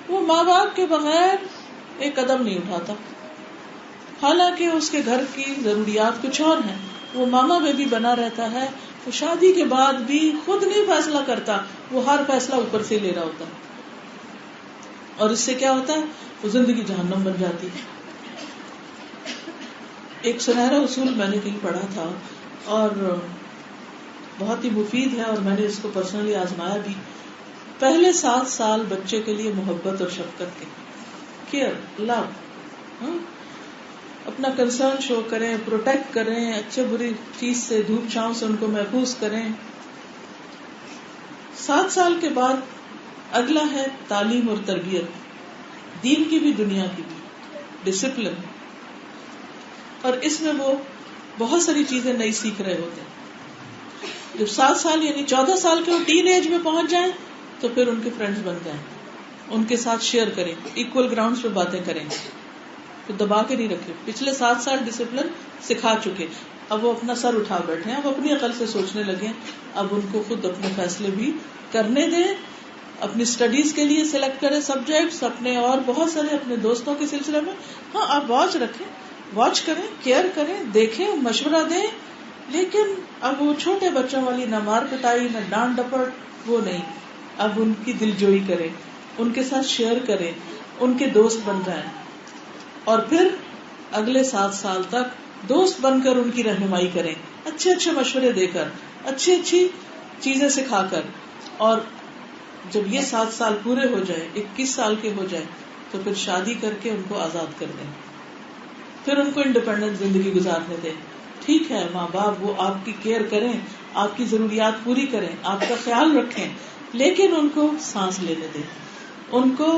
وہ ماں باپ کے بغیر ایک قدم نہیں اٹھاتا. حالانکہ اس کے گھر کی ضروریات کچھ اور ہیں. وہ ماما بیبی بنا رہتا ہے. وہ شادی کے بعد بھی خود نہیں فیصلہ کرتا, وہ ہر فیصلہ اوپر سے لے رہا ہوتا ہے. اور اس سے کیا ہوتا ہے, وہ زندگی جہنم بن جاتی ہے. ایک سنہرا اصول میں نے کہیں پڑھا تھا اور بہت ہی مفید ہے, اور میں نے اس کو پرسنلی آزمایا بھی. پہلے 7 سال بچے کے لیے محبت اور شفقت کے, کیئر, لو, اپنا کنسرن شو کریں, پروٹیکٹ کریں, اچھے بری چیز سے, دھوپ چھاؤں سے ان کو محفوظ کریں. 7 سال کے بعد اگلا ہے تعلیم اور تربیت, دین کی بھی دنیا کی بھی, ڈسپلن. اور اس میں وہ بہت ساری چیزیں نئی سیکھ رہے ہوتے ہیں. جب 7 سال یعنی 14 سال کے وہ ٹین ایج میں پہنچ جائیں تو پھر ان کے فرینڈز بن جائیں, ان کے ساتھ شیئر کریں, ایکول گراؤنڈز پہ باتیں کریں, تو دبا کے نہیں رکھے. پچھلے 7 سال ڈسپلن سکھا چکے, اب وہ اپنا سر اٹھا بیٹھے ہیں, اب اپنی عقل سے سوچنے لگے. اب ان کو خود اپنے فیصلے بھی کرنے دیں, اپنی اسٹڈیز کے لیے سلیکٹ کریں سبجیکٹس اپنے, اور بہت سارے اپنے دوستوں کے سلسلے میں. ہاں آپ واچ رکھیں, واچ کریں, کیئر کریں, دیکھیں, مشورہ دیں, لیکن اب وہ چھوٹے بچوں والی نہ مار پٹائی نہ ڈانٹ ڈپٹ, وہ نہیں. اب ان کی دلجوئی کریں, ان کے ساتھ شیئر کریں, ان کے دوست بن جائیں, اور پھر اگلے 7 سال تک دوست بن کر ان کی رہنمائی کریں, اچھے اچھے مشورے دے کر, اچھی اچھی چیزیں سکھا کر. اور جب یہ 7 سال پورے ہو جائے, 21 سال کے ہو جائے, تو پھر شادی کر کے ان کو آزاد کر دیں, پھر ان کو انڈیپینڈنٹ زندگی گزارنے دیں. ٹھیک ہے ماں باپ وہ آپ کی کیئر کریں, آپ کی ضروریات پوری کریں, آپ کا خیال رکھیں, لیکن ان کو سانس لینے دیں, ان کو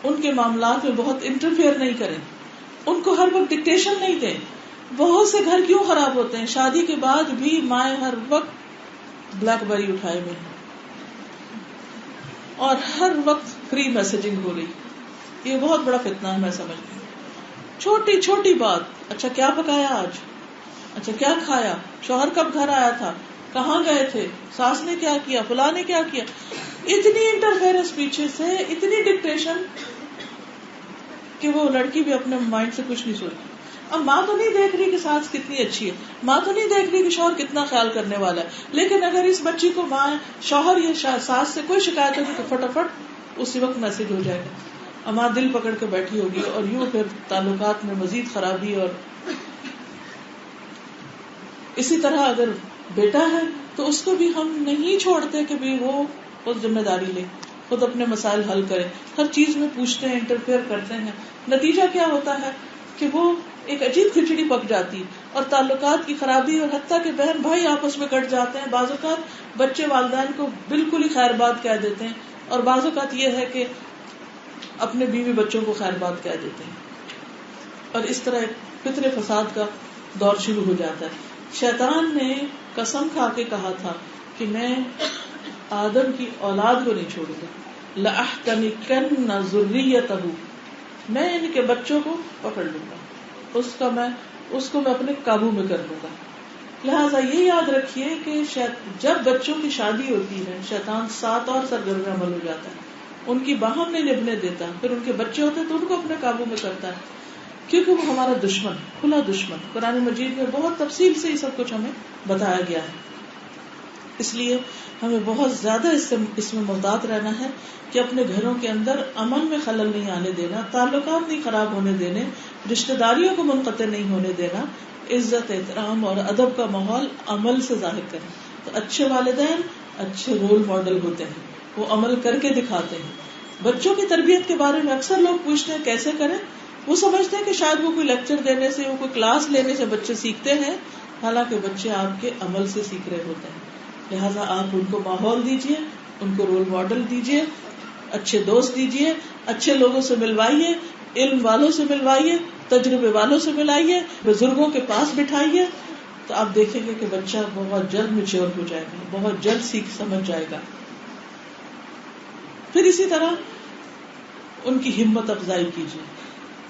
ان کے معاملات میں بہت انٹرفیئر نہیں کریں, ان کو ہر وقت ڈکٹیشن نہیں دیں. بہت سے گھر کیوں خراب ہوتے ہیں, شادی کے بعد بھی مائیں ہر وقت بلیک بیری اٹھائے ہوئے ہیں اور ہر وقت فری میسجنگ ہو رہی. یہ بہت بڑا فتنہ ہے. میں سمجھتی ہوں چھوٹی چھوٹی بات, اچھا کیا پکایا آج, اچھا کیا کھایا, شوہر کب گھر آیا تھا, کہاں گئے تھے, ساس نے کیا کیا, فلاں نے کیا کیا, اتنی انٹرفیئرنس پیچھے سے, اتنی ڈکٹیشن کہ وہ لڑکی بھی اپنے مائنڈ سے کچھ نہیں سوچتی. اب ماں تو نہیں دیکھ رہی کہ ساس کتنی اچھی ہے, ماں تو نہیں دیکھ رہی کہ شوہر کتنا خیال کرنے والا ہے, لیکن اگر اس بچی کو ماں شوہر یا ساس سے کوئی شکایت ہوگی تو فٹافٹ اسی وقت میسج ہو جائے گا. اب ماں دل پکڑ کے بیٹھی ہوگی, اور یوں پھر تعلقات میں مزید خرابی. اور اسی طرح اگر بیٹا ہے تو اس کو بھی ہم نہیں چھوڑتے کہ بھی وہ خود ذمہ داری لے, خود اپنے مسائل حل کرے, ہر چیز میں پوچھتے ہیں, انٹرفیئر کرتے ہیں. نتیجہ کیا ہوتا ہے کہ وہ ایک عجیب کھچڑی پک جاتی, اور تعلقات کی خرابی, اور حتیٰ کہ بہن بھائی آپس میں کٹ جاتے ہیں. بعض اوقات بچے والدین کو بالکل ہی خیر بات کہہ دیتے ہیں, اور بعض اوقات یہ ہے کہ اپنے بیوی بچوں کو خیر بات کہہ دیتے ہیں, اور اس طرح ایک فطر فساد کا دور شروع ہو جاتا ہے. شیطان نے قسم کھا کے کہا تھا کہ میں آدم کی اولاد کو نہیں چھوڑوں گا, لَأَحْتَنِكَنَّ ذُرِّيَّتَهُ, میں ان کے بچوں کو پکڑ لوں گا, اس کو میں اپنے قابو میں کر لوں گا. لہٰذا یہ یاد رکھیے کہ جب بچوں کی شادی ہوتی ہے شیطان 7 اور سرگرم عمل ہو جاتا ہے, ان کی باہم نہیں نبھنے دیتا. پھر ان کے بچے ہوتے ہیں تو ان کو اپنے قابو میں کرتا ہے, کیونکہ وہ ہمارا دشمن, کھلا دشمن. قرآن مجید میں بہت تفصیل سے یہ سب کچھ ہمیں بتایا گیا ہے. اس لیے ہمیں بہت زیادہ اس میں محتاط رہنا ہے کہ اپنے گھروں کے اندر امن میں خلل نہیں آنے دینا, تعلقات نہیں خراب ہونے دینے, رشتہ داریوں کو منقطع نہیں ہونے دینا, عزت احترام اور ادب کا ماحول عمل سے ظاہر کریں. تو اچھے والدین اچھے رول ماڈل ہوتے ہیں, وہ عمل کر کے دکھاتے ہیں. بچوں کی تربیت کے بارے میں اکثر لوگ پوچھتے ہیں کیسے کریں, وہ سمجھتے ہیں کہ شاید وہ کوئی لیکچر دینے سے, وہ کوئی کلاس لینے سے بچے سیکھتے ہیں, حالانکہ بچے آپ کے عمل سے سیکھ رہے ہوتے ہیں. لہٰذا آپ ان کو ماحول دیجیے, ان کو رول ماڈل دیجیے, اچھے دوست دیجیے, اچھے لوگوں سے ملوائیے, علم والوں سے ملوائیے, تجربے والوں سے ملائیے, بزرگوں کے پاس بٹھائیے. تو آپ دیکھیں گے کہ بچہ بہت جلد میچور ہو جائے گا, بہت جلد سیکھ سمجھ جائے گا. پھر اسی طرح ان کی ہمت افزائی کیجیے,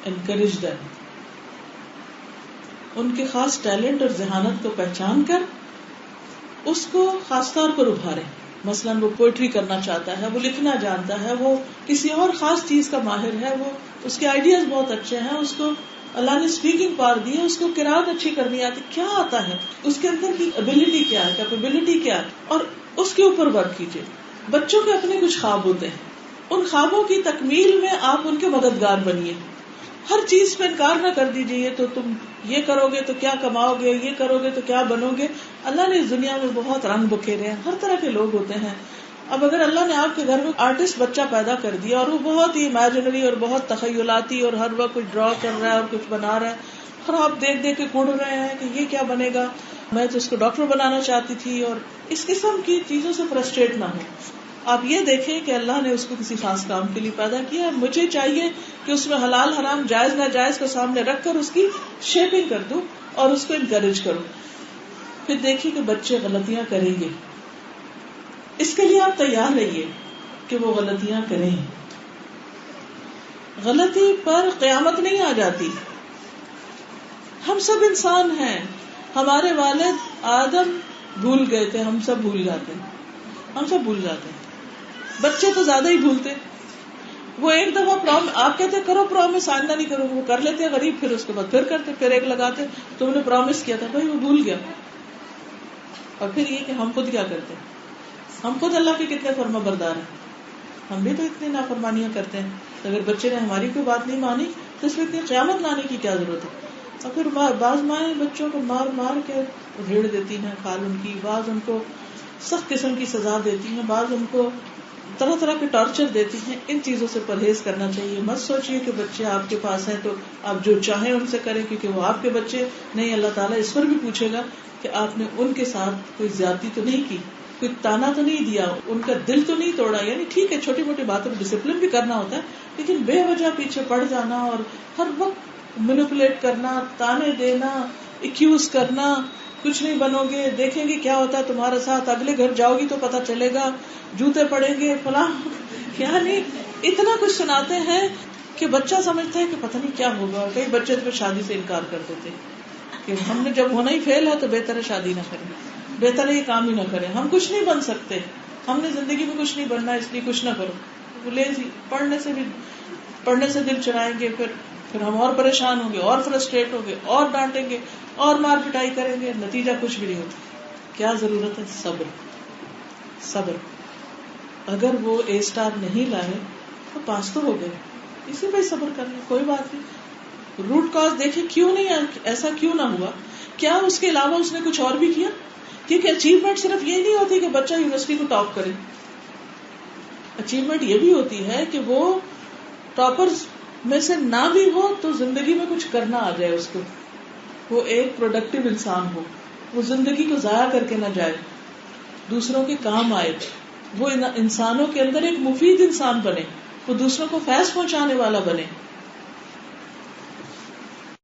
انکریج دیم, ان کے خاص ٹیلنٹ اور ذہانت کو پہچان کر اس کو خاص طور پر ابھاریں. مثلاً وہ پوئٹری کرنا چاہتا ہے, وہ لکھنا جانتا ہے, وہ کسی اور خاص چیز کا ماہر ہے, وہ اس کے آئیڈیاز بہت اچھے ہیں, اس کو اللہ نے اسپیکنگ پاور دی ہے، اس کو قرات اچھی کرنی آتی، کیا آتا ہے، اس کے اندر کی ابیلٹی کیا ہے، کیپیبلٹی کیا ہے، اور اس کے اوپر ورک کیجیے. بچوں کے اپنے کچھ خواب ہوتے ہیں، ان خوابوں کی تکمیل میں آپ ان کے مددگار بنیے. ہر چیز پہ انکار نہ کر دیجیے، تو تم یہ کرو گے تو کیا کماؤ گے، یہ کرو گے تو کیا بنو گے. اللہ نے اس دنیا میں بہت رنگ بکھیرے ہیں، ہر طرح کے لوگ ہوتے ہیں. اب اگر اللہ نے آپ کے گھر میں آرٹسٹ بچہ پیدا کر دیا اور وہ بہت ہی امیجنری اور بہت تخیلاتی اور ہر وقت کچھ ڈرا کر رہا ہے اور کچھ بنا رہا ہے، اور آپ دیکھ دیکھ کے گڑ رہے ہیں کہ یہ کیا بنے گا، میں تو اس کو ڈاکٹر بنانا چاہتی تھی، اور اس قسم کی چیزوں سے فرسٹریٹ نہ ہو. آپ یہ دیکھیں کہ اللہ نے اس کو کسی خاص کام کے لیے پیدا کیا ہے، مجھے چاہیے کہ اس میں حلال حرام جائز ناجائز کو سامنے رکھ کر اس کی شیپنگ کر دوں اور اس کو انکریج کروں. پھر دیکھیے کہ بچے غلطیاں کریں گے، اس کے لیے آپ تیار رہیے کہ وہ غلطیاں کریں. غلطی پر قیامت نہیں آ جاتی. ہم سب انسان ہیں، ہمارے والد آدم بھول گئے تھے، ہم سب بھول جاتے ہیں، ہم سب بھول جاتے ہیں. بچے تو زیادہ ہی بھولتے. وہ ایک دفعہ آپ کہتے کرو پرومس، آئندہ نہیں کرو، وہ کر لیتے غریب، پھر اس کے بعد پھر کرتے، پھر ایک لگاتے تم نے پرومس کیا تھا، بھائی وہ بھول گیا. اور پھر یہ کہ ہم خود کیا کرتے ہیں، ہم خود اللہ کے کتنے فرما بردار ہیں، ہم بھی تو اتنی نافرمانیاں کرتے ہیں. اگر بچے نے ہماری کوئی بات نہیں مانی تو اس میں اتنی قیامت لانے کی کیا ضرورت ہے. اور پھر بعض مائیں بچوں کو مار مار کے ریڑھ دیتی ہیں کھال ان کی، بعض ان کو سخت قسم کی سزا دیتی ہیں، بعض ان کو طرح طرح کے ٹارچر دیتی ہیں. ان چیزوں سے پرہیز کرنا چاہیے. مت سوچیے کہ بچے آپ کے پاس ہیں تو آپ جو چاہیں ان سے کریں، کیونکہ وہ آپ کے بچے نہیں. اللہ تعالیٰ اس پر بھی پوچھے گا کہ آپ نے ان کے ساتھ کوئی زیادتی تو نہیں کی، کوئی تانا تو نہیں دیا، ان کا دل تو نہیں توڑا. یعنی ٹھیک ہے چھوٹی موٹی باتوں میں ڈسپلن بھی کرنا ہوتا ہے، لیکن بے وجہ پیچھے پڑ جانا اور ہر وقت مینیپولیٹ کرنا، تانے دینا، ایکیوز کرنا، کچھ نہیں بنو گے، دیکھیں گے کیا ہوتا ہے تمہارے ساتھ، اگلے گھر جاؤ گی تو پتہ چلے گا، جوتے پڑیں گے فلاں. یعنی اتنا کچھ سناتے ہیں کہ بچہ سمجھتا ہے کہ پتہ نہیں کیا ہوگا. اور کئی بچے تو شادی سے انکار کر دیتے کہ ہم نے جب ہونا ہی فیل ہے تو بہتر ہے شادی نہ کریں، بہتر ہے یہ کام ہی نہ کریں، ہم کچھ نہیں بن سکتے، ہم نے زندگی میں کچھ نہیں بننا، اس لیے کچھ نہ کرو. لیزی پڑھنے سے دل چرائیں گے، پھر ہم اور پریشان ہوں گے اور فرسٹریٹ ہوں گے اور ڈانٹیں گے اور مار پٹائی کریں گے، نتیجہ کچھ بھی نہیں ہوتا. کیا ضرورت ہے؟ صبر. اگر وہ اے اسٹار نہیں لائے تو پاس تو ہو گئے، اسی پہ صبر کر لیں، کوئی بات نہیں. روٹ کاز دیکھیں کیوں نہیں ایسا کیوں نہ ہوا، کیا اس کے علاوہ اس نے کچھ اور بھی کیا. کیونکہ اچیومنٹ صرف یہ نہیں ہوتی کہ بچہ یونیورسٹی کو ٹاپ کرے، اچیومنٹ یہ بھی ہوتی ہے کہ وہ ٹاپرز میں سے نہ بھی ہو تو زندگی میں کچھ کرنا آ جائے اس کو، وہ ایک پروڈکٹیو انسان ہو، وہ زندگی کو ضائع کر کے نہ جائے، دوسروں کے کام آئے، وہ انسانوں کے اندر ایک مفید انسان بنے، وہ دوسروں کو فیض پہنچانے والا بنے.